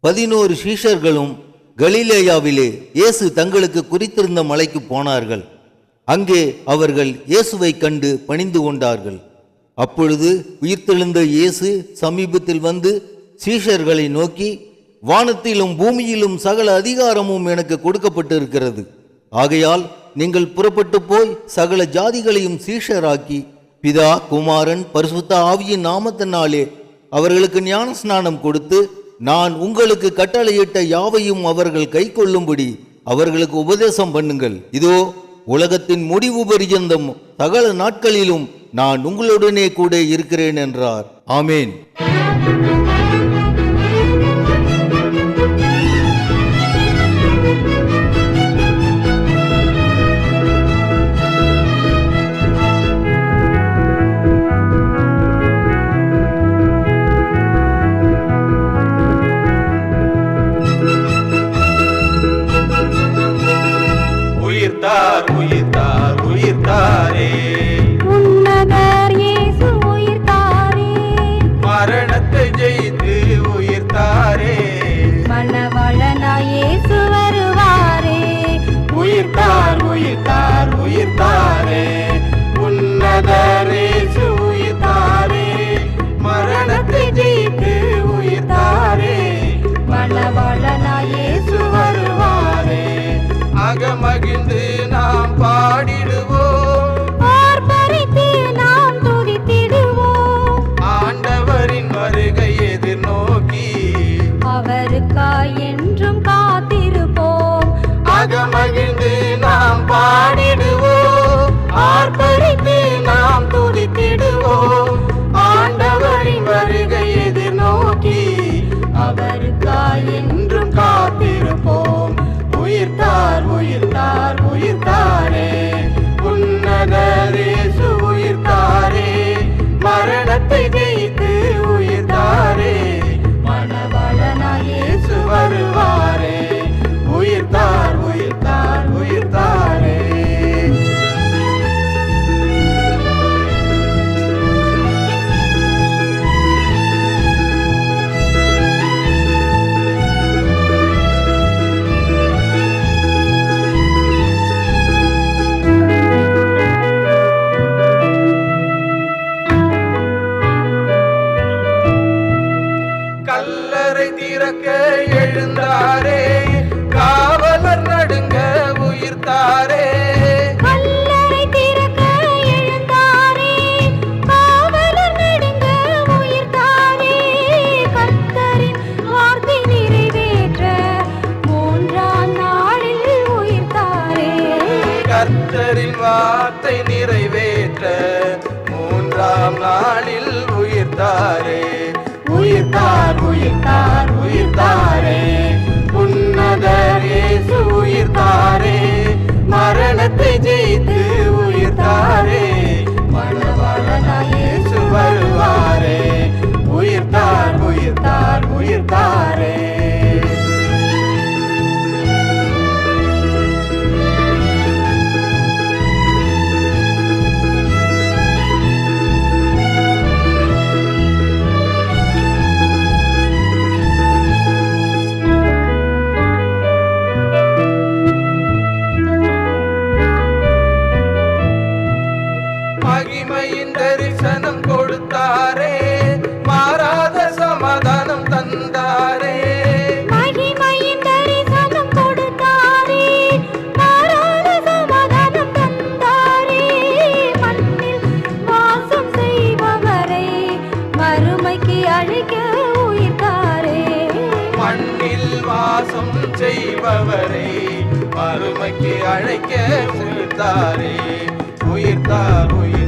11 சீஷர்களும் கலிலேயாவிலே இயேசு தங்களுக்கு குறித்திருந்த மலைக்கு போனார்கள். அங்கே அவர்கள் இயேசுவை கண்டு பணிந்து கொண்டார்கள். அப்பொழுது உயிர்த்தெழுந்த இயேசு சமீபத்தில் வந்து சீஷர்களை நோக்கி, வானத்திலும் பூமியிலும் சகல அதிகாரமும் எனக்கு கொடுக்கப்பட்டிருக்கிறது. ஆகையால் நீங்கள் புறப்பட்டு போய் சகல ஜாதிகளையும் சீஷராக்கி பிதா, குமாரன், பரிசுத்த ஆவியின் நாமத்தினாலே அவர்களுக்கு ஞான ஸ்நானம் கொடுத்து, நான் உங்களுக்கு கட்டளையிட்ட யாவையும் அவர்கள் கை கொள்ளும்படி அவர்களுக்கு உபதேசம் பண்ணுங்கள். இதோ உலகத்தின் முடிவு பரியந்தம் சகல நாட்களிலும் நான் உங்களுடனே கூட இருக்கிறேன் என்றார். ஆமேன். உயிர்த்தாரே, உன்னதர் இயேசு உயிர்த்தாரே, மரணத்தை ஜெயித்து உயிர்த்தாரே, மணவாளனாய் இயேசு வருவாரே. உயிர்த்தார் உயிர்த்தார் உயிர்த்தாரே, உன்னதர் இயேசு உயிர்த்தாரே, மரணத்தை ஜெயித்து உயிர்த்தாரே, மணவாளனாய் இயேசு வருவாரே. அகமகிழ்ந்து நாம் பாடிடுவோம், ஆர்ப்பரித்து நாம் துதித்திடுவோம், ஆண்டவரின் வருகை எதிர்நோக்கி அவருக்காய் என்றும் காத்திருப்போம். அகமகிழ்ந்து நாம் பாடிடுவோம், ஆர்ப்பரித்து நாம் துதித்திடுவோம், ஆண்டவரின் வருகை எதிர்நோக்கி அவருக்காய் என்றும் காத்திருப்போம். உயிர்த்தார் உயிர்த்தார் உயிர்த்தாரே, உன்னதர் இயேசு உயிர்த்தாரே, மரணத்தை ஜெயித்து உயிர்த்தாரே, மணவாளனாய் இயேசு வருவாரே. உயிர்த்தார் உயிர்த்தார் உயிர்த்தாரே. எழுந்தாரே, காவலர் நடுங்க உயிர்த்தாரே, கல்லறை திறக்க எழுந்தாரே, காவலர் நடுங்க உயிர்த்தாரே, கர்த்தரின் வார்த்தை நிறைவேற்ற மூன்றாம் நாளில் உயிர்த்தாரே, கர்த்தரின் வார்த்தை நிறைவேற்ற மூன்றாம் நாளில் உயிர்த்தாரே. உயிர்த்தார் உயிர்த்தார் உயிர்த்தாரே, உன்னதர் இயேசு உயிர்த்தாரே, மரணத்தை ஜெயித்து உயிர்த்தாரே, மணவாளனாய் இயேசு வருவாரே. உயிர்த்தார் உயிர்த்தார் உயிர்த்தாரே. மகிமையின் தரிசனம் கொடுத்தாரே, மாறாத சமாதானம் தந்தாரே, மகிமையின் தரிசனம் கொடுத்தாரே, மாறாத சமாதானம் தந்தாரே, மண்ணில் வாசம் செய்பவரை மறுமைக்கு அழைக்க உயிர்த்தாரே, மண்ணில் வாசம் செய்பவரை மறுமைக்கு அழைக்க உயிர்த்தாரே. உயிர்த்தார் உயிர்